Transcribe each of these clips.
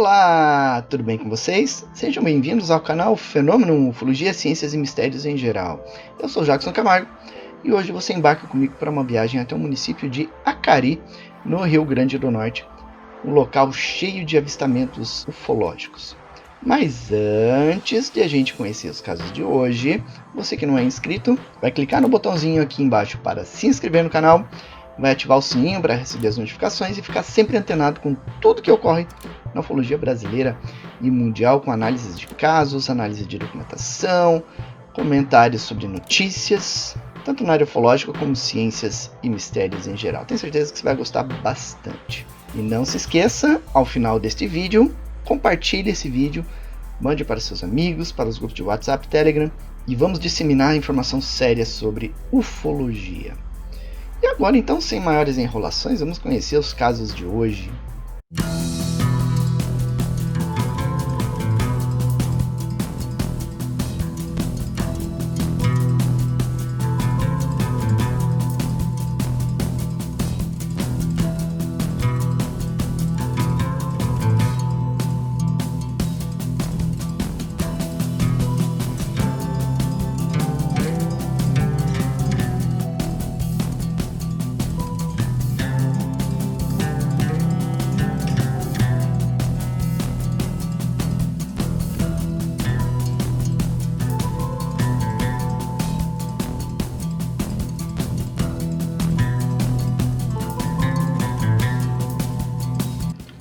Olá, tudo bem com vocês? Sejam bem-vindos ao canal Fenômeno Ufologia, Ciências e Mistérios em Geral. Eu sou Jackson Camargo e hoje você embarca comigo para uma viagem até o município de Acari, no Rio Grande do Norte, um local cheio de avistamentos ufológicos. Mas antes de a gente conhecer os casos de hoje, você que não é inscrito, vai clicar no botãozinho aqui embaixo para se inscrever no canal, vai ativar o sininho para receber as notificações e ficar sempre antenado com tudo que ocorre na ufologia brasileira e mundial, com análises de casos, análise de documentação, comentários sobre notícias, tanto na área ufológica como ciências e mistérios em geral. Tenho certeza que você vai gostar bastante. E não se esqueça, ao final deste vídeo, compartilhe esse vídeo, mande para seus amigos, para os grupos de WhatsApp, Telegram, e vamos disseminar informação séria sobre ufologia. E agora, então, sem maiores enrolações, vamos conhecer os casos de hoje.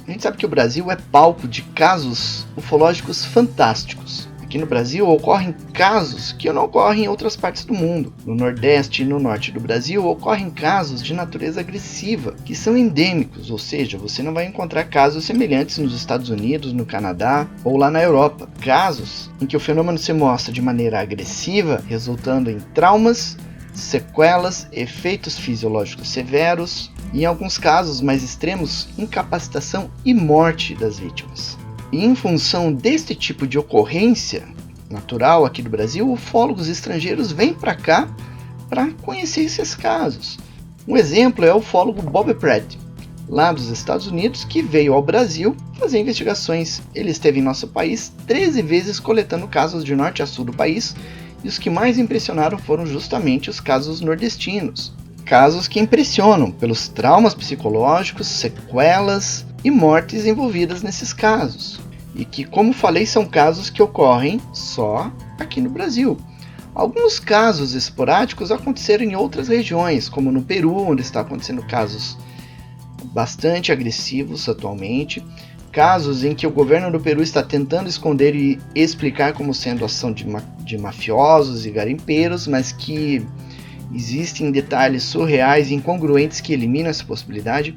A gente sabe que o Brasil é palco de casos ufológicos fantásticos. Aqui no Brasil ocorrem casos que não ocorrem em outras partes do mundo. No Nordeste e no Norte do Brasil ocorrem casos de natureza agressiva, que são endêmicos, ou seja, você não vai encontrar casos semelhantes nos Estados Unidos, no Canadá ou lá na Europa. Casos em que o fenômeno se mostra de maneira agressiva, resultando em traumas, sequelas, efeitos fisiológicos severos e, em alguns casos mais extremos, incapacitação e morte das vítimas. E em função deste tipo de ocorrência natural aqui do Brasil, ufólogos estrangeiros vêm para cá para conhecer esses casos. Um exemplo é o ufólogo Bob Pratt, lá dos Estados Unidos, que veio ao Brasil fazer investigações. Ele esteve em nosso país 13 vezes coletando casos de norte a sul do país, e os que mais impressionaram foram justamente os casos nordestinos. Casos que impressionam pelos traumas psicológicos, sequelas e mortes envolvidas nesses casos. E que, como falei, são casos que ocorrem só aqui no Brasil. Alguns casos esporádicos aconteceram em outras regiões, como no Peru, onde está acontecendo casos bastante agressivos atualmente. Casos em que o governo do Peru está tentando esconder e explicar como sendo ação de mafiosos e garimpeiros, mas que existem detalhes surreais e incongruentes que eliminam essa possibilidade.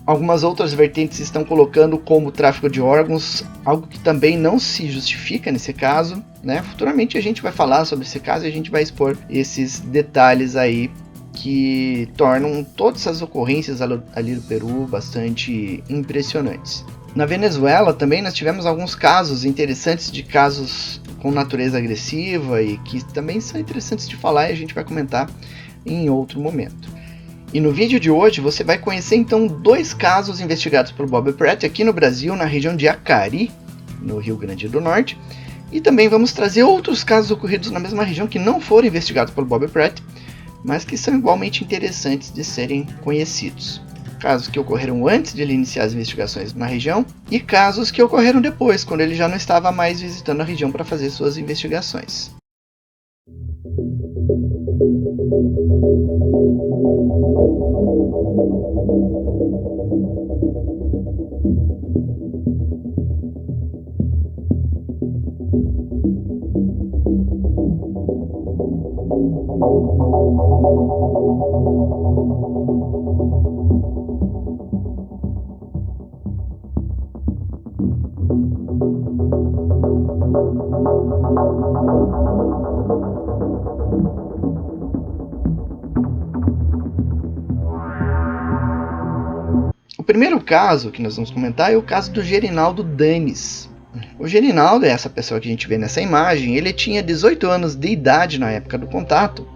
Algumas outras vertentes estão colocando como tráfico de órgãos, algo que também não se justifica nesse caso, né? Futuramente a gente vai falar sobre esse caso e a gente vai expor esses detalhes aí que tornam todas essas ocorrências ali do Peru bastante impressionantes. Na Venezuela também nós tivemos alguns casos interessantes de casos com natureza agressiva e que também são interessantes de falar e a gente vai comentar em outro momento. E no vídeo de hoje você vai conhecer então dois casos investigados por Bob Pratt aqui no Brasil, na região de Acari, no Rio Grande do Norte, e também vamos trazer outros casos ocorridos na mesma região que não foram investigados por Bob Pratt, mas que são igualmente interessantes de serem conhecidos. Casos que ocorreram antes de ele iniciar as investigações na região e casos que ocorreram depois, quando ele já não estava mais visitando a região para fazer suas investigações. O primeiro caso que nós vamos comentar é o caso do Gerinaldo Danes. O Gerinaldo é essa pessoa que a gente vê nessa imagem. Ele tinha 18 anos de idade na época do contato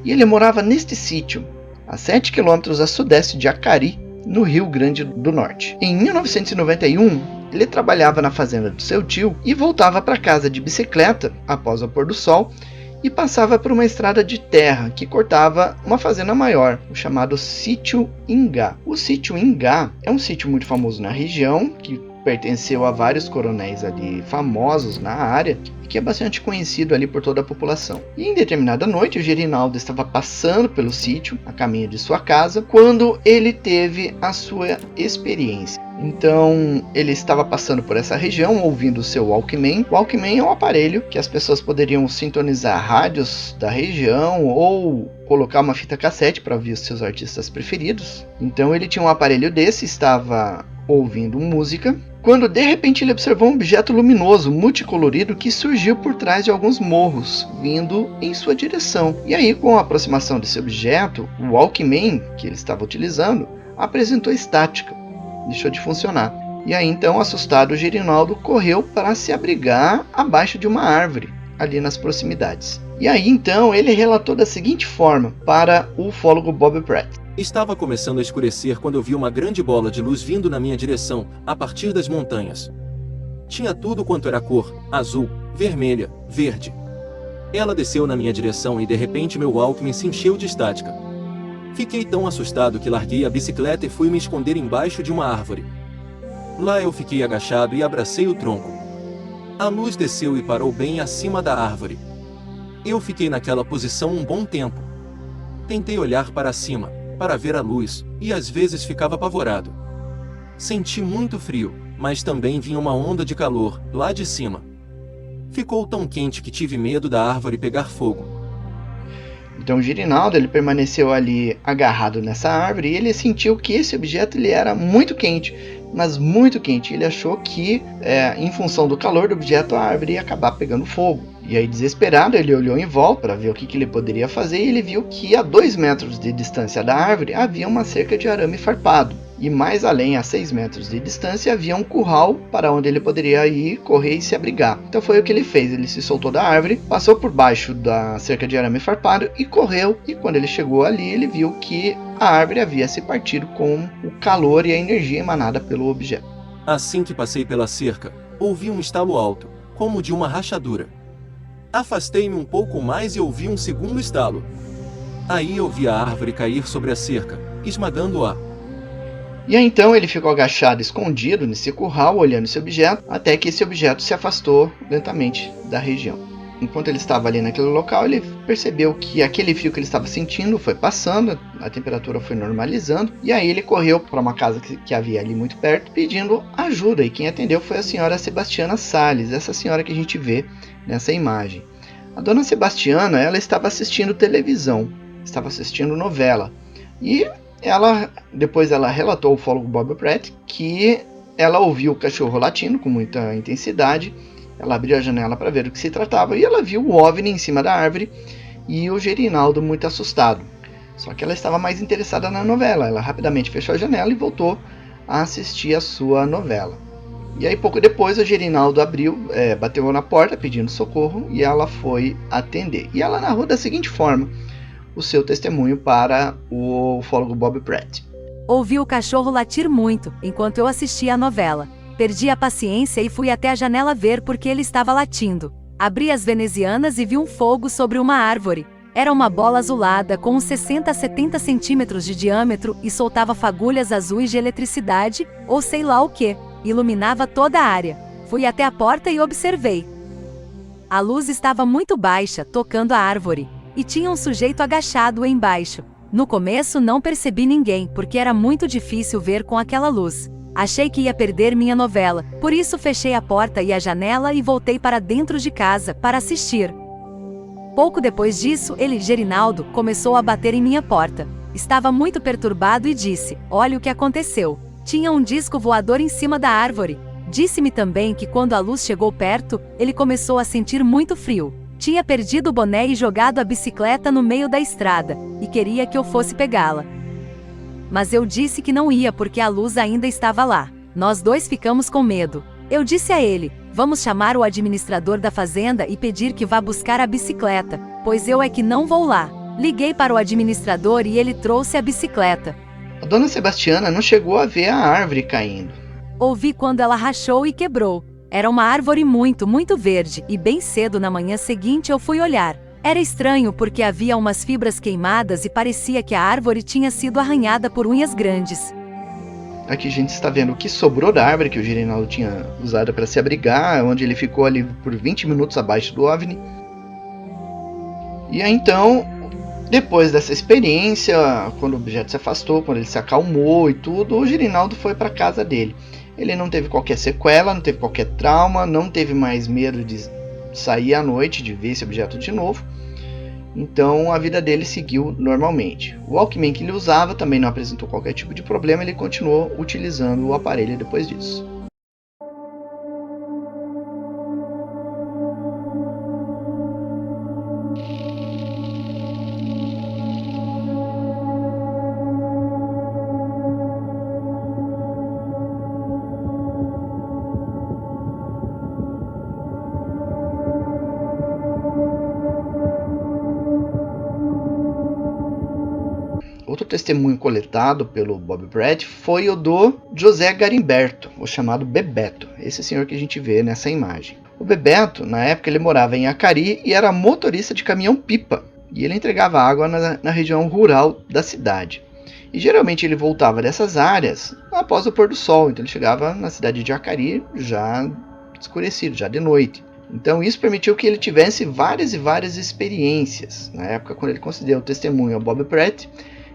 e ele morava neste sítio, a 7 km a sudeste de Acari, no Rio Grande do Norte. Em 1991, ele trabalhava na fazenda do seu tio e voltava para casa de bicicleta após o pôr do sol e passava por uma estrada de terra que cortava uma fazenda maior, o chamado Sítio Ingá. O Sítio Ingá é um sítio muito famoso na região, que pertenceu a vários coronéis ali famosos na área, e que é bastante conhecido ali por toda a população. E em determinada noite, o Gerinaldo estava passando pelo sítio, a caminho de sua casa, quando ele teve a sua experiência. Então, ele estava passando por essa região, ouvindo o seu Walkman. O Walkman é um aparelho que as pessoas poderiam sintonizar rádios da região ou colocar uma fita cassete para ouvir os seus artistas preferidos. Então, ele tinha um aparelho desse, estava ouvindo música, quando de repente ele observou um objeto luminoso, multicolorido, que surgiu por trás de alguns morros, vindo em sua direção. E aí, com a aproximação desse objeto, o Walkman que ele estava utilizando apresentou estática. Deixou de funcionar. E aí então, assustado, o Gerinaldo correu para se abrigar abaixo de uma árvore, ali nas proximidades. E aí então, ele relatou da seguinte forma para o ufólogo Bob Pratt. Estava começando a escurecer quando eu vi uma grande bola de luz vindo na minha direção, a partir das montanhas. Tinha tudo quanto era cor, azul, vermelha, verde. Ela desceu na minha direção e de repente meu Walkman se encheu de estática. Fiquei tão assustado que larguei a bicicleta e fui me esconder embaixo de uma árvore. Lá eu fiquei agachado e abracei o tronco. A luz desceu e parou bem acima da árvore. Eu fiquei naquela posição um bom tempo. Tentei olhar para cima, para ver a luz, e às vezes ficava apavorado. Senti muito frio, mas também vinha uma onda de calor, lá de cima. Ficou tão quente que tive medo da árvore pegar fogo. Então o Gerinaldo ele permaneceu ali agarrado nessa árvore e ele sentiu que esse objeto ele era muito quente, mas muito quente. Ele achou que, em função do calor do objeto, a árvore ia acabar pegando fogo. E aí, desesperado, ele olhou em volta para ver o que ele poderia fazer e ele viu que a 2 metros de distância da árvore havia uma cerca de arame farpado. E mais além, a 6 metros de distância, havia um curral para onde ele poderia ir, correr e se abrigar. Então foi o que ele fez, ele se soltou da árvore, passou por baixo da cerca de arame farpado e correu. E quando ele chegou ali, ele viu que a árvore havia se partido com o calor e a energia emanada pelo objeto. Assim que passei pela cerca, ouvi um estalo alto, como de uma rachadura. Afastei-me um pouco mais e ouvi um segundo estalo. Aí eu vi a árvore cair sobre a cerca, esmagando-a. E aí, então ele ficou agachado, escondido nesse curral, olhando esse objeto, até que esse objeto se afastou lentamente da região. Enquanto ele estava ali naquele local, ele percebeu que aquele frio que ele estava sentindo foi passando, a temperatura foi normalizando, e aí ele correu para uma casa que havia ali muito perto, pedindo ajuda, e quem atendeu foi a senhora Sebastiana Salles, essa senhora que a gente vê nessa imagem. A dona Sebastiana, ela estava assistindo televisão, estava assistindo novela, e depois ela relatou ao ufólogo Bob Pratt que ela ouviu o cachorro latindo com muita intensidade. Ela abriu a janela para ver do que se tratava e ela viu o OVNI em cima da árvore e o Gerinaldo muito assustado. Só que ela estava mais interessada na novela. Ela rapidamente fechou a janela e voltou a assistir a sua novela. E aí pouco depois o Gerinaldo bateu na porta pedindo socorro e ela foi atender. E ela narrou da seguinte forma o seu testemunho para o ufólogo Bob Pratt. Ouvi o cachorro latir muito enquanto eu assistia a novela. Perdi a paciência e fui até a janela ver porque ele estava latindo. Abri as venezianas e vi um fogo sobre uma árvore. Era uma bola azulada com uns 60 a 70 centímetros de diâmetro e soltava fagulhas azuis de eletricidade, ou sei lá o que. Iluminava toda a área. Fui até a porta e observei. A luz estava muito baixa, tocando a árvore. E tinha um sujeito agachado embaixo. No começo não percebi ninguém, porque era muito difícil ver com aquela luz. Achei que ia perder minha novela, por isso fechei a porta e a janela e voltei para dentro de casa para assistir. Pouco depois disso, Gerinaldo, começou a bater em minha porta. Estava muito perturbado e disse: "Olha o que aconteceu. Tinha um disco voador em cima da árvore." Disse-me também que quando a luz chegou perto, ele começou a sentir muito frio. Tinha perdido o boné e jogado a bicicleta no meio da estrada, e queria que eu fosse pegá-la. Mas eu disse que não ia porque a luz ainda estava lá. Nós dois ficamos com medo. Eu disse a ele: "Vamos chamar o administrador da fazenda e pedir que vá buscar a bicicleta, pois eu é que não vou lá." Liguei para o administrador e ele trouxe a bicicleta. A dona Sebastiana não chegou a ver a árvore caindo. Ouvi quando ela rachou e quebrou. Era uma árvore muito, muito verde, e bem cedo na manhã seguinte eu fui olhar. Era estranho porque havia umas fibras queimadas e parecia que a árvore tinha sido arranhada por unhas grandes. Aqui a gente está vendo o que sobrou da árvore que o Girinaldo tinha usado para se abrigar, onde ele ficou ali por 20 minutos abaixo do OVNI. E aí então, depois dessa experiência, quando o objeto se afastou, quando ele se acalmou e tudo, o Girinaldo foi para a casa dele. Ele não teve qualquer sequela, não teve qualquer trauma, não teve mais medo de sair à noite, de ver esse objeto de novo. Então a vida dele seguiu normalmente. O Walkman que ele usava também não apresentou qualquer tipo de problema, ele continuou utilizando o aparelho depois disso. Outro testemunho coletado pelo Bob Pratt foi o do José Garimberto, o chamado Bebeto, esse senhor que a gente vê nessa imagem. O Bebeto, na época, ele morava em Acari e era motorista de caminhão-pipa, e ele entregava água na região rural da cidade. E geralmente ele voltava dessas áreas após o pôr do sol, então ele chegava na cidade de Acari já escurecido, já de noite. Então isso permitiu que ele tivesse várias e várias experiências. Na época, quando ele concedeu o testemunho ao Bob Pratt,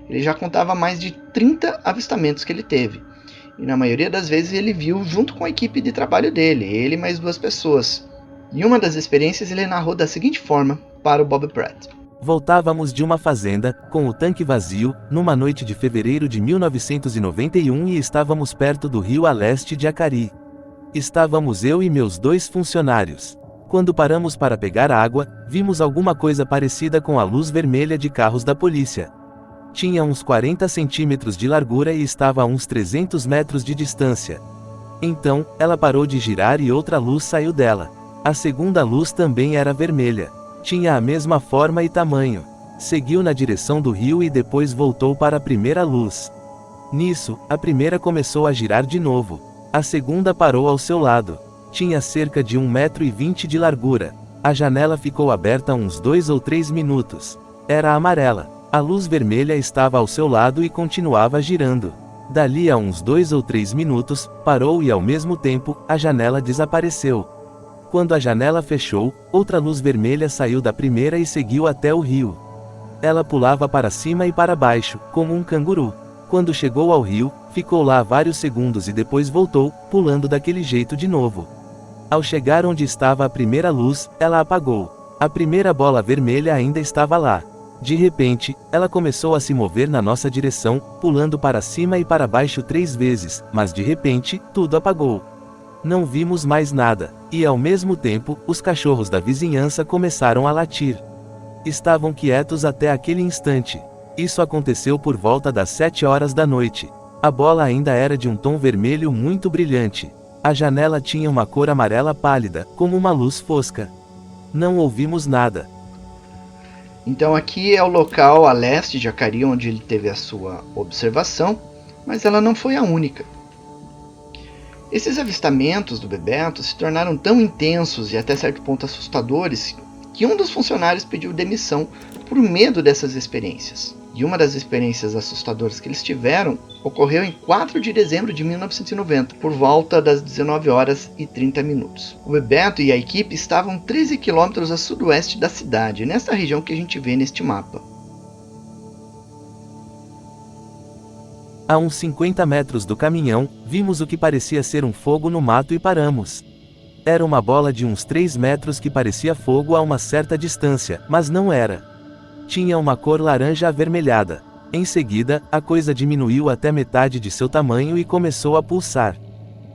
ele já contava mais de 30 avistamentos que ele teve. E na maioria das vezes ele viu junto com a equipe de trabalho dele, ele e mais 2 pessoas. E uma das experiências ele narrou da seguinte forma para o Bob Pratt. Voltávamos de uma fazenda, com o tanque vazio, numa noite de fevereiro de 1991 e estávamos perto do rio a leste de Acari. Estávamos eu e meus 2 funcionários. Quando paramos para pegar água, vimos alguma coisa parecida com a luz vermelha de carros da polícia. Tinha uns 40 centímetros de largura e estava a uns 300 metros de distância. Então, ela parou de girar e outra luz saiu dela. A segunda luz também era vermelha. Tinha a mesma forma e tamanho. Seguiu na direção do rio e depois voltou para a primeira luz. Nisso, a primeira começou a girar de novo. A segunda parou ao seu lado. Tinha cerca de 1,20 m de largura. A janela ficou aberta uns 2 ou 3 minutos. Era amarela. A luz vermelha estava ao seu lado e continuava girando. Dali a uns 2 ou 3 minutos, parou e ao mesmo tempo, a janela desapareceu. Quando a janela fechou, outra luz vermelha saiu da primeira e seguiu até o rio. Ela pulava para cima e para baixo, como um canguru. Quando chegou ao rio, ficou lá vários segundos e depois voltou, pulando daquele jeito de novo. Ao chegar onde estava a primeira luz, ela apagou. A primeira bola vermelha ainda estava lá. De repente, ela começou a se mover na nossa direção, pulando para cima e para baixo 3 vezes, mas de repente, tudo apagou. Não vimos mais nada, e ao mesmo tempo, os cachorros da vizinhança começaram a latir. Estavam quietos até aquele instante. Isso aconteceu por volta das 7 horas da noite. A bola ainda era de um tom vermelho muito brilhante. A janela tinha uma cor amarela pálida, como uma luz fosca. Não ouvimos nada. Então aqui é o local a leste de Acari onde ele teve a sua observação, mas ela não foi a única. Esses avistamentos do Bebeto se tornaram tão intensos e até certo ponto assustadores que um dos funcionários pediu demissão por medo dessas experiências. E uma das experiências assustadoras que eles tiveram ocorreu em 4 de dezembro de 1990, por volta das 19 horas e 30 minutos. O Bebeto e a equipe estavam 13 quilômetros a sudoeste da cidade, nessa região que a gente vê neste mapa. A uns 50 metros do caminhão, vimos o que parecia ser um fogo no mato e paramos. Era uma bola de uns 3 metros que parecia fogo a uma certa distância, mas não era. Tinha uma cor laranja avermelhada. Em seguida, a coisa diminuiu até metade de seu tamanho e começou a pulsar.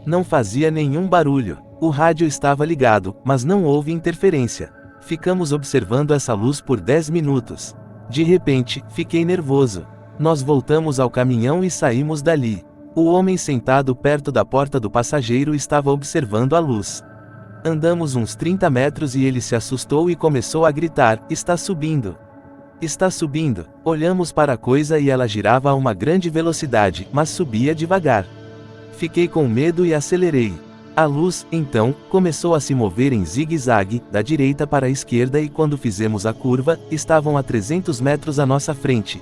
Não fazia nenhum barulho. O rádio estava ligado, mas não houve interferência. Ficamos observando essa luz por 10 minutos. De repente, fiquei nervoso. Nós voltamos ao caminhão e saímos dali. O homem sentado perto da porta do passageiro estava observando a luz. Andamos uns 30 metros e ele se assustou e começou a gritar: "Está subindo! Está subindo!" Olhamos para a coisa e ela girava a uma grande velocidade, mas subia devagar. Fiquei com medo e acelerei. A luz, então, começou a se mover em zigue-zague, da direita para a esquerda, e quando fizemos a curva, estavam a 300 metros à nossa frente.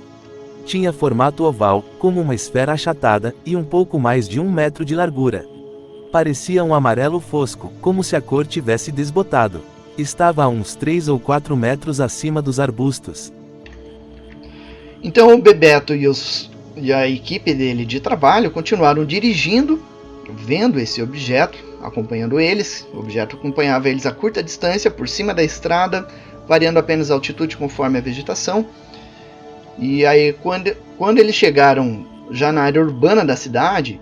Tinha formato oval, como uma esfera achatada, e um pouco mais de 1 metro de largura. Parecia um amarelo fosco, como se a cor tivesse desbotado. Estava a uns 3 ou 4 metros acima dos arbustos. Então o Bebeto e a equipe dele de trabalho continuaram dirigindo, vendo esse objeto, acompanhando eles. O objeto acompanhava eles a curta distância, por cima da estrada, variando apenas a altitude conforme a vegetação. E aí, quando eles chegaram já na área urbana da cidade,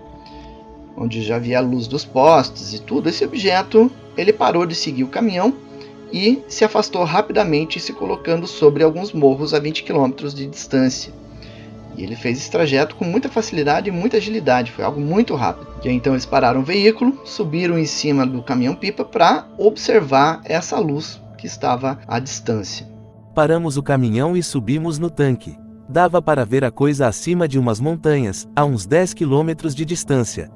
onde já havia a luz dos postes e tudo, esse objeto ele parou de seguir o caminhão e se afastou rapidamente, se colocando sobre alguns morros a 20 km de distância. E ele fez esse trajeto com muita facilidade e muita agilidade, foi algo muito rápido. E aí, então eles pararam o veículo, subiram em cima do caminhão-pipa para observar essa luz que estava à distância. Paramos o caminhão e subimos no tanque. Dava para ver a coisa acima de umas montanhas, a uns 10 quilômetros de distância.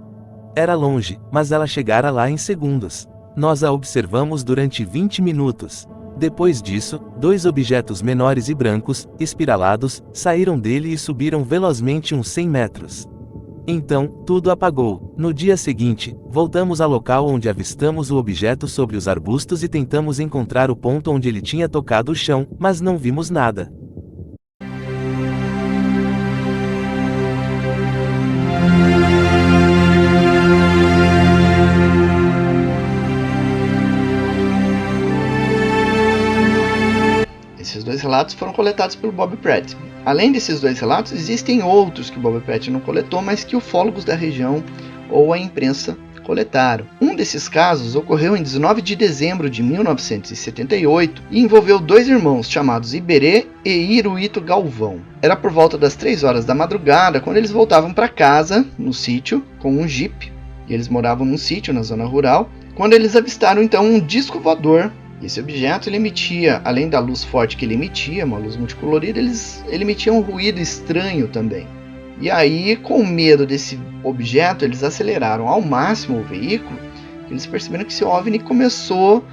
Era longe, mas ela chegara lá em segundos. Nós a observamos durante 20 minutos. Depois disso, 2 objetos menores e brancos, espiralados, saíram dele e subiram velozmente uns 100 metros. Então, tudo apagou. No dia seguinte, voltamos ao local onde avistamos o objeto sobre os arbustos e tentamos encontrar o ponto onde ele tinha tocado o chão, mas não vimos nada. Esses 2 relatos foram coletados pelo Bob Pratt. Além desses 2 relatos, existem outros que o Bob Pratt não coletou, mas que ufólogos da região ou a imprensa coletaram. Um desses casos ocorreu em 19 de dezembro de 1978 e envolveu 2 irmãos chamados Iberê e Hiruito Galvão. Era por volta das 3 horas da madrugada quando eles voltavam para casa, no sítio, com um Jeep. E eles moravam num sítio na zona rural, quando eles avistaram então um disco voador. Esse objeto ele emitia, além da luz forte que ele emitia, uma luz multicolorida, ele emitia um ruído estranho também. E aí, com medo desse objeto, eles aceleraram ao máximo o veículo. Eles perceberam que esse OVNI começou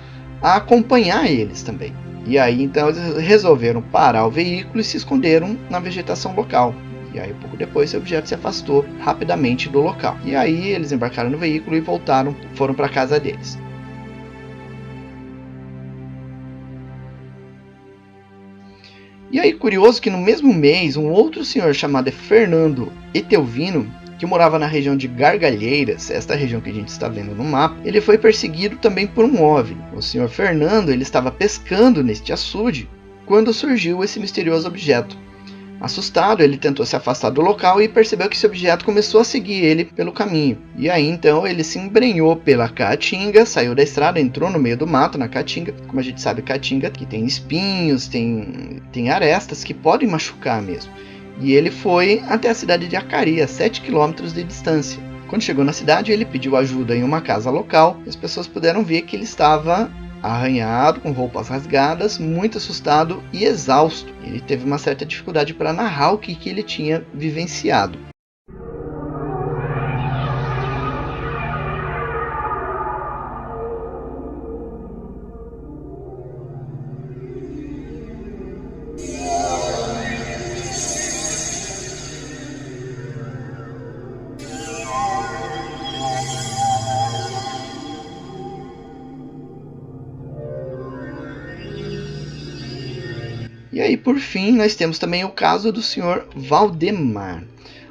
a acompanhar eles também. E aí, então, eles resolveram parar o veículo e se esconderam na vegetação local. E aí, pouco depois, esse objeto se afastou rapidamente do local. E aí, eles embarcaram no veículo e foram para a casa deles. E aí, curioso que no mesmo mês, um outro senhor chamado Fernando Etelvino, que morava na região de Gargalheiras, esta região que a gente está vendo no mapa, ele foi perseguido também por um OVNI. O senhor Fernando ele estava pescando neste açude quando surgiu esse misterioso objeto. Assustado, ele tentou se afastar do local e percebeu que esse objeto começou a seguir ele pelo caminho. E aí então ele se embrenhou pela caatinga, saiu da estrada, entrou no meio do mato na caatinga. Como a gente sabe, caatinga que tem espinhos, tem arestas que podem machucar mesmo. E ele foi até a cidade de Acari, a 7 km de distância. Quando chegou na cidade, ele pediu ajuda em uma casa local. E as pessoas puderam ver que ele estava arranhado, com roupas rasgadas, muito assustado e exausto. Ele teve uma certa dificuldade para narrar o que ele tinha vivenciado. E aí, por fim, nós temos também o caso do Sr. Valdemar.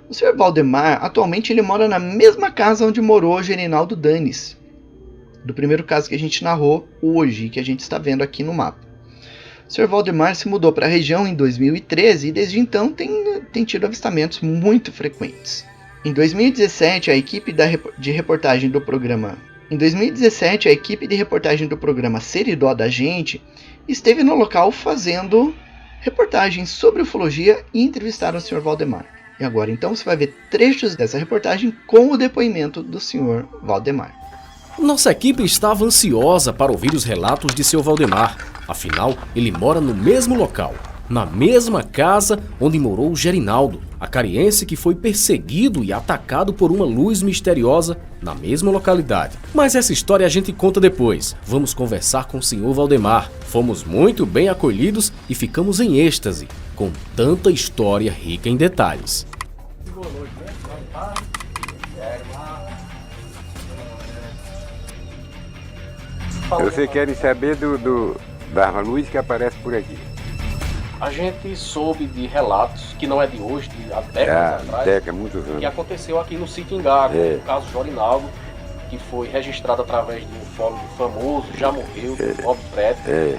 O Sr. Valdemar, atualmente, ele mora na mesma casa onde morou o Gerinaldo Danes, do primeiro caso que a gente narrou hoje, que a gente está vendo aqui no mapa. O Sr. Valdemar se mudou para a região em 2013 e desde então tem tido avistamentos muito frequentes. Em 2017, a equipe de reportagem do programa Seridó da Gente esteve no local fazendo reportagens sobre ufologia e entrevistaram o Sr. Valdemar. E agora então você vai ver trechos dessa reportagem com o depoimento do Sr. Valdemar. Nossa equipe estava ansiosa para ouvir os relatos de Sr. Valdemar. Afinal, ele mora no mesmo local. na mesma casa onde morou o Gerinaldo, acariense que foi perseguido e atacado por uma luz misteriosa na mesma localidade. Mas essa história a gente conta depois. Vamos conversar com o senhor Valdemar. Fomos muito bem acolhidos e ficamos em êxtase com tanta história rica em detalhes. Você quer saber da luz que aparece por aqui? A gente soube de relatos, que não é de hoje, de há décadas atrás, muitos anos. que aconteceu aqui no sítio Engago, É. o caso Jorinaldo, que foi registrado através de um fórum famoso, já morreu, do Bob Fred. É,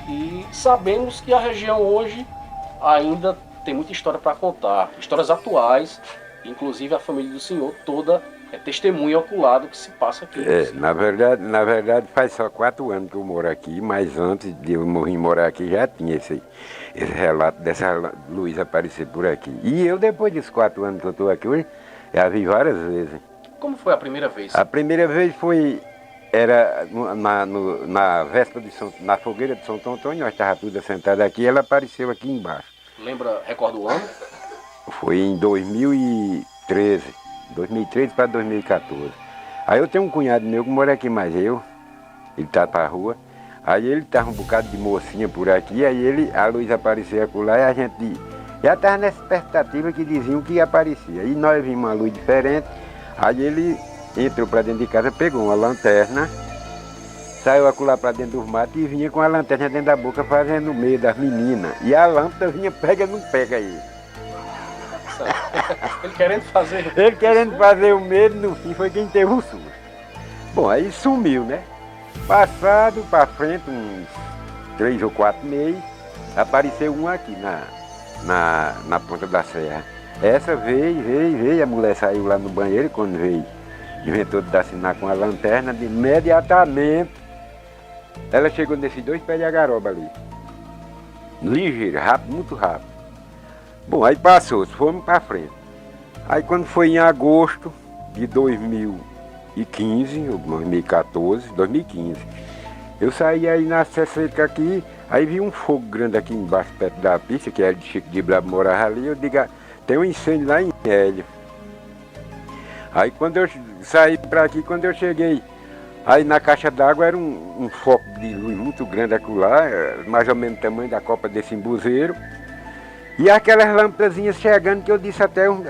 E sabemos que a região hoje ainda tem muita história para contar, histórias atuais, inclusive a família do senhor toda é testemunha ocular do que se passa aqui. na verdade faz só 4 anos que eu moro aqui, mas antes de eu morar aqui já tinha esse relato dessa luz aparecer por aqui. E eu, depois desses 4 anos que eu estou aqui hoje, já vi várias vezes. Como foi a primeira vez? A primeira vez era na véspera na fogueira de Santo Antônio, nós estávamos todos sentados aqui, ela apareceu aqui embaixo. Recorda o ano? Foi em 2013 para 2014. Aí eu tenho um cunhado meu que mora aqui mais ele tá pra rua. Aí ele tava um bocado de mocinha por aqui, aí a luz apareceu acolá e a gente já estava nessa expectativa que diziam que ia aparecer. Aí nós vimos uma luz diferente, aí ele entrou para dentro de casa, pegou uma lanterna, saiu acolá para dentro dos matos e vinha com a lanterna dentro da boca fazendo o meio das meninas. E a lâmpada vinha, pega, não pega aí. Ele querendo fazer... Ele querendo fazer o medo, no fim foi quem teve o susto. Bom, aí sumiu, né? Passado para frente, uns 3 ou 4 meses, apareceu um aqui na ponta da serra. Essa veio, a mulher saiu lá no banheiro, quando veio, inventou de dar sinal com a lanterna, de imediatamente, ela chegou nesses 2 pés de agaroba ali. Ligeiro, rápido, muito rápido. Bom, aí passou, fomos para frente. Aí quando foi em agosto de 2015, ou 2015, eu saí aí na Cecílica aqui, aí vi um fogo grande aqui embaixo, perto da pista, que era de Chico de Brabo, morava ali, eu digo, tem um incêndio lá em Hélio. Aí quando eu saí para aqui, quando eu cheguei, aí na caixa d'água era um foco de luz muito grande acolá, mais ou menos o tamanho da copa desse embuzeiro. E aquelas lâmpadazinhas chegando, que eu disse até, eu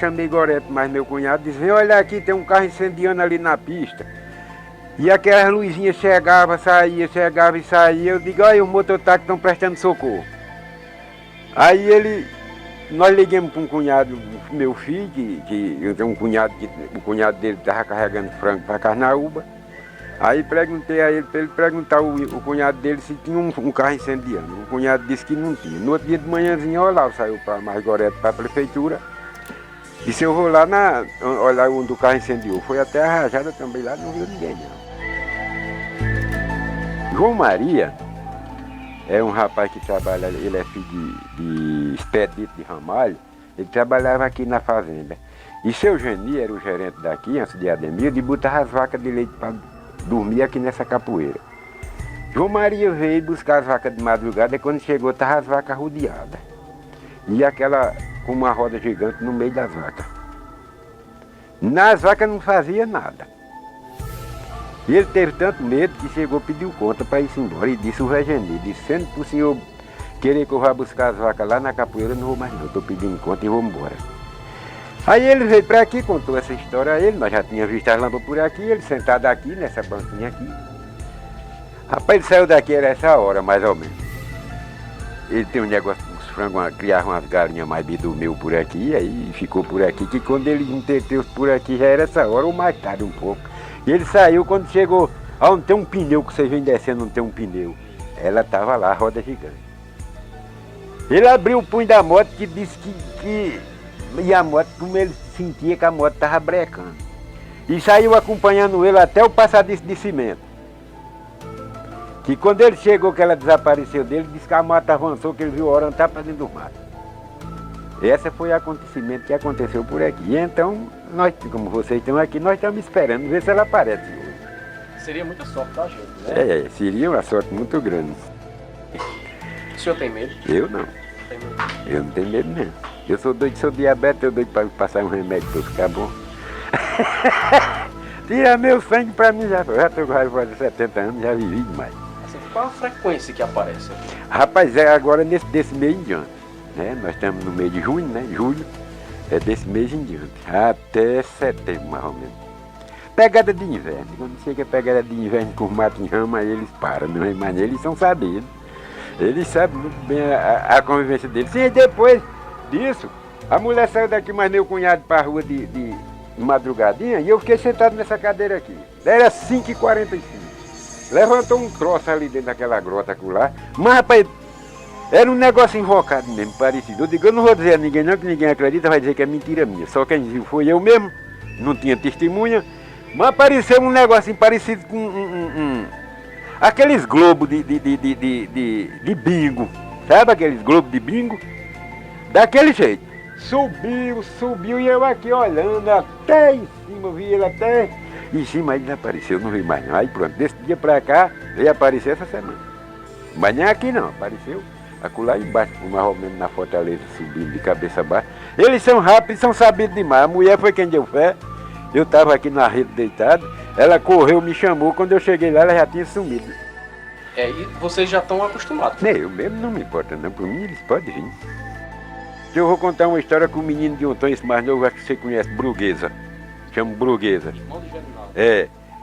chamei Goreto, mas meu cunhado, disse, vem olhar aqui, tem um carro incendiando ali na pista. E aquelas luzinhas chegavam, saía, chegava e saía, eu digo, olha, os mototáxis estão prestando socorro. Aí nós ligamos para um cunhado, meu filho, que eu tenho um cunhado, o cunhado dele estava carregando frango para Carnaúba. Aí perguntei a ele, para ele perguntar o cunhado dele se tinha um carro incendiando. O cunhado disse que não tinha. No outro dia de manhãzinha, Olavo saiu para Margoreto, para a prefeitura. Disse, eu vou lá olhar onde o carro incendiou. Foi até a rajada também lá, não viu ninguém não. João Maria é um rapaz que trabalha, ele é filho de expedito de Ramalho. Ele trabalhava aqui na fazenda. E seu Geni era o gerente daqui, antes de Ademir, de botar as vacas de leite para dormir aqui nessa capoeira. João Maria veio buscar as vacas de madrugada e quando chegou estava as vacas rodeadas. E aquela com uma roda gigante no meio das vacas. Nas vacas não fazia nada. E ele teve tanto medo que chegou, pediu conta para ir embora. E disse o Regeni, disse, sendo para o senhor querer que eu vá buscar as vacas lá na capoeira, eu não vou mais não, estou pedindo conta e vou embora. Aí ele veio para aqui, contou essa história a ele, nós já tínhamos visto as lâmpadas por aqui, ele sentado aqui, nessa banquinha aqui. Rapaz, ele saiu daqui, era essa hora, mais ou menos. Ele tem um negócio, uns frangos, criava umas galinhas mais bidu meu por aqui, aí ficou por aqui, que quando ele entreteu por aqui já era essa hora, ou mais tarde um pouco. E ele saiu, quando chegou, não tem um pneu, que você vem descendo, não tem um pneu. Ela estava lá, a roda gigante. Ele abriu o punho da moto, que disse que e a moto, como ele sentia que a moto estava brecando. E saiu acompanhando ele até o passadiço de cimento. Que quando ele chegou, que ela desapareceu dele, disse que a moto avançou, que ele viu a hora andar para dentro do mato. Esse foi o acontecimento que aconteceu por aqui. E então, nós, como vocês estão aqui, nós estamos esperando ver se ela aparece hoje. Seria muita sorte da gente, né? Seria uma sorte muito grande. O senhor tem medo? Eu não. Tem medo. Eu não tenho medo, não. Eu sou doido, sou diabetes, eu doido para passar um remédio para eu ficar bom. Tira meu sangue para mim, já estou com 70 anos, já vivi demais. Assim, qual a frequência que aparece aqui? Rapaz, é agora desse mês em diante, né? Nós estamos no mês de junho, né? Julho, é desse mês em diante, até setembro, mais ou menos. Pegada de inverno, quando chega a pegada de inverno com o mato em rama, aí eles param, não é? Mas eles são sabidos, eles sabem muito bem a convivência deles. Sim, e depois disso, a mulher saiu daqui, mas meu cunhado para a rua de madrugadinha, e eu fiquei sentado nessa cadeira aqui. Era 5h45. Levantou um troço ali dentro daquela grota lá. Mas, rapaz, era um negócio invocado mesmo, parecido. Eu digo, eu não vou dizer a ninguém não, que ninguém acredita, vai dizer que é mentira minha. Só quem viu foi eu mesmo, não tinha testemunha. Mas apareceu um negocinho parecido com aqueles globos de bingo. Sabe aqueles globos de bingo? Daquele jeito. Subiu e eu aqui olhando até em cima, vi ele até em cima, aí desapareceu, não vi mais não. Aí pronto, desse dia pra cá, veio aparecer essa semana. Mas nem aqui não, apareceu acolá embaixo, mais ou menos na fortaleza, subindo de cabeça baixa. Eles são rápidos, são sabidos demais. A mulher foi quem deu fé, eu estava aqui na rede deitado, ela correu, me chamou, quando eu cheguei lá ela já tinha sumido. E vocês já estão acostumados? Eu mesmo não me importa não, por mim eles podem vir. Eu vou contar uma história com o menino de Antônio, esse mais novo, acho que você conhece, Bruguesa. Chama Bruguesa.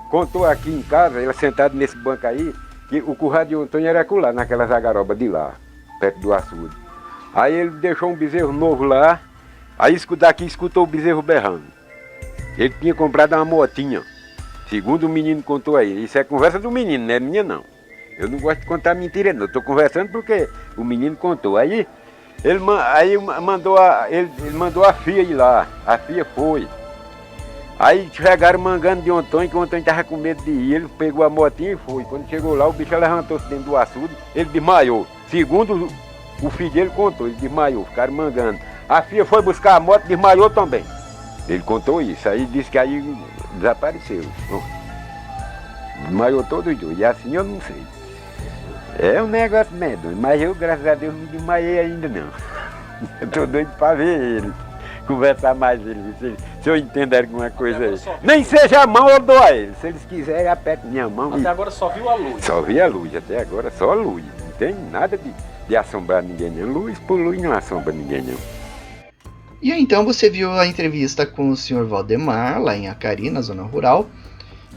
Contou aqui em casa, ela sentado nesse banco aí, que o curral de Antônio era acolá, naquela zagaroba de lá, perto do açude. Aí ele deixou um bezerro novo lá, aí daqui escutou o bezerro berrando. Ele tinha comprado uma motinha, segundo o menino contou aí. Isso é conversa do menino, não é minha não. Eu não gosto de contar mentira não, eu estou conversando porque o menino contou. Aí ele mandou a filha ir lá, a filha foi. Aí chegaram mangando de Antônio, que o Antônio estava com medo de ir, ele pegou a motinha e foi. Quando chegou lá, o bicho levantou-se dentro do açude, ele desmaiou. Segundo o filho dele contou, ele desmaiou, ficaram mangando. A filha foi buscar a moto, desmaiou também. Ele contou isso, aí disse que aí desapareceu. Desmaiou todo e dois, e assim eu não sei. É um negócio medonho, mas eu, graças a Deus, não desmaiei ainda não. Eu estou doido para ver ele, conversar mais ele, se eu entender alguma coisa aí. Nem seja a mão eu dou a ele, se eles quiserem aperto minha mão. Até agora só viu a luz. Só vi a luz, até agora só a luz. Não tem nada de assombrar ninguém não, luz por luz não assombra ninguém não. E aí, então você viu a entrevista com o Sr. Valdemar, lá em Acari, na zona rural,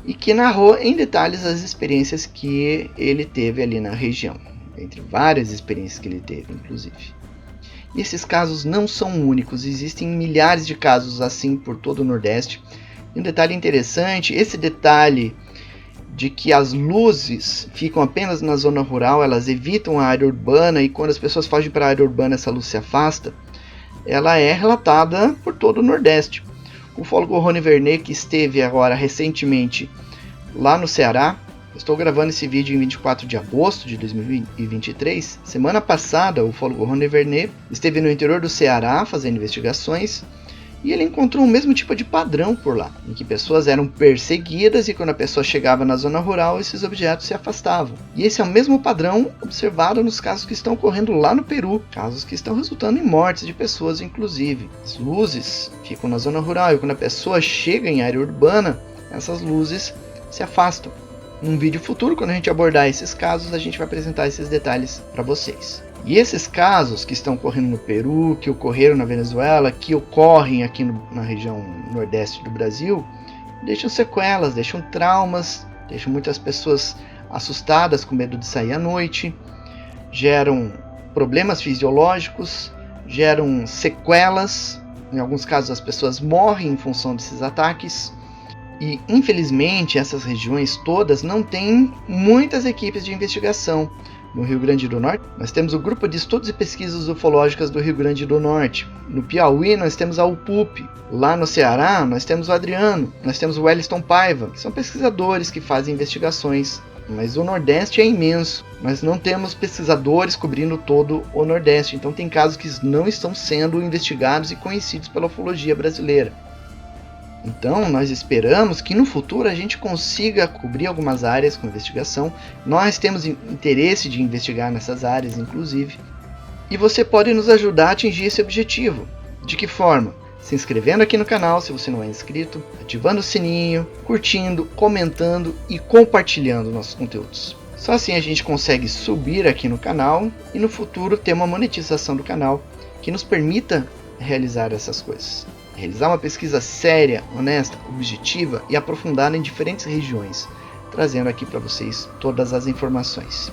e que narrou em detalhes as experiências que ele teve ali na região, entre várias experiências que ele teve, inclusive. E esses casos não são únicos, existem milhares de casos assim por todo o Nordeste. E um detalhe interessante, esse detalhe de que as luzes ficam apenas na zona rural, elas evitam a área urbana, e quando as pessoas fogem para a área urbana essa luz se afasta, ela é relatada por todo o Nordeste. O ufólogo Rony Vernet, que esteve agora recentemente lá no Ceará, estou gravando esse vídeo em 24 de agosto de 2023. Semana passada, o ufólogo Rony Vernet esteve no interior do Ceará fazendo investigações e ele encontrou o mesmo tipo de padrão por lá, em que pessoas eram perseguidas e quando a pessoa chegava na zona rural, esses objetos se afastavam. E esse é o mesmo padrão observado nos casos que estão ocorrendo lá no Peru, casos que estão resultando em mortes de pessoas, inclusive. As luzes ficam na zona rural e quando a pessoa chega em área urbana, essas luzes se afastam. Num vídeo futuro, quando a gente abordar esses casos, a gente vai apresentar esses detalhes para vocês. E esses casos que estão ocorrendo no Peru, que ocorreram na Venezuela, que ocorrem aqui na região nordeste do Brasil, deixam sequelas, deixam traumas, deixam muitas pessoas assustadas com medo de sair à noite, geram problemas fisiológicos, geram sequelas, em alguns casos as pessoas morrem em função desses ataques. E infelizmente essas regiões todas não têm muitas equipes de investigação. No Rio Grande do Norte, nós temos o Grupo de Estudos e Pesquisas Ufológicas do Rio Grande do Norte. No Piauí, nós temos a UPUP. Lá no Ceará, nós temos o Adriano. Nós temos o Wellington Paiva, que são pesquisadores que fazem investigações. Mas o Nordeste é imenso. Nós não temos pesquisadores cobrindo todo o Nordeste. Então tem casos que não estão sendo investigados e conhecidos pela ufologia brasileira. Então, nós esperamos que no futuro a gente consiga cobrir algumas áreas com investigação. Nós temos interesse de investigar nessas áreas, inclusive. E você pode nos ajudar a atingir esse objetivo. De que forma? Se inscrevendo aqui no canal, se você não é inscrito, ativando o sininho, curtindo, comentando e compartilhando nossos conteúdos. Só assim a gente consegue subir aqui no canal e no futuro ter uma monetização do canal que nos permita realizar essas coisas. Realizar uma pesquisa séria, honesta, objetiva e aprofundada em diferentes regiões, trazendo aqui para vocês todas as informações.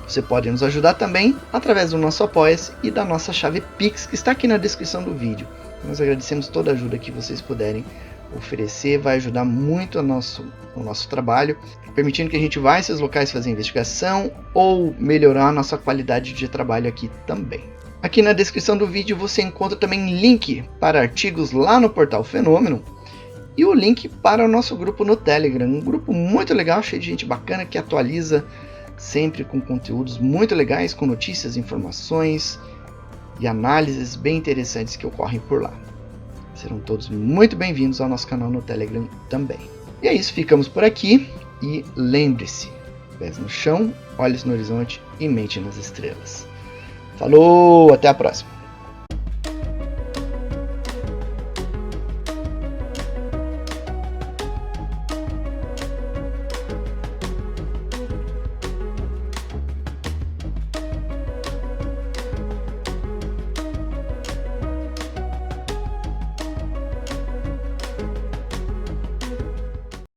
Você pode nos ajudar também através do nosso Apoia-se e da nossa chave Pix, que está aqui na descrição do vídeo. Nós agradecemos toda a ajuda que vocês puderem oferecer, vai ajudar muito o nosso trabalho, permitindo que a gente vá a esses locais fazer investigação ou melhorar a nossa qualidade de trabalho aqui também. Aqui na descrição do vídeo você encontra também link para artigos lá no portal Fenômeno e o link para o nosso grupo no Telegram, um grupo muito legal, cheio de gente bacana que atualiza sempre com conteúdos muito legais, com notícias, informações e análises bem interessantes que ocorrem por lá. Serão todos muito bem-vindos ao nosso canal no Telegram também. E é isso, ficamos por aqui e lembre-se, pés no chão, olhos no horizonte e mente nas estrelas. Falou, até a próxima!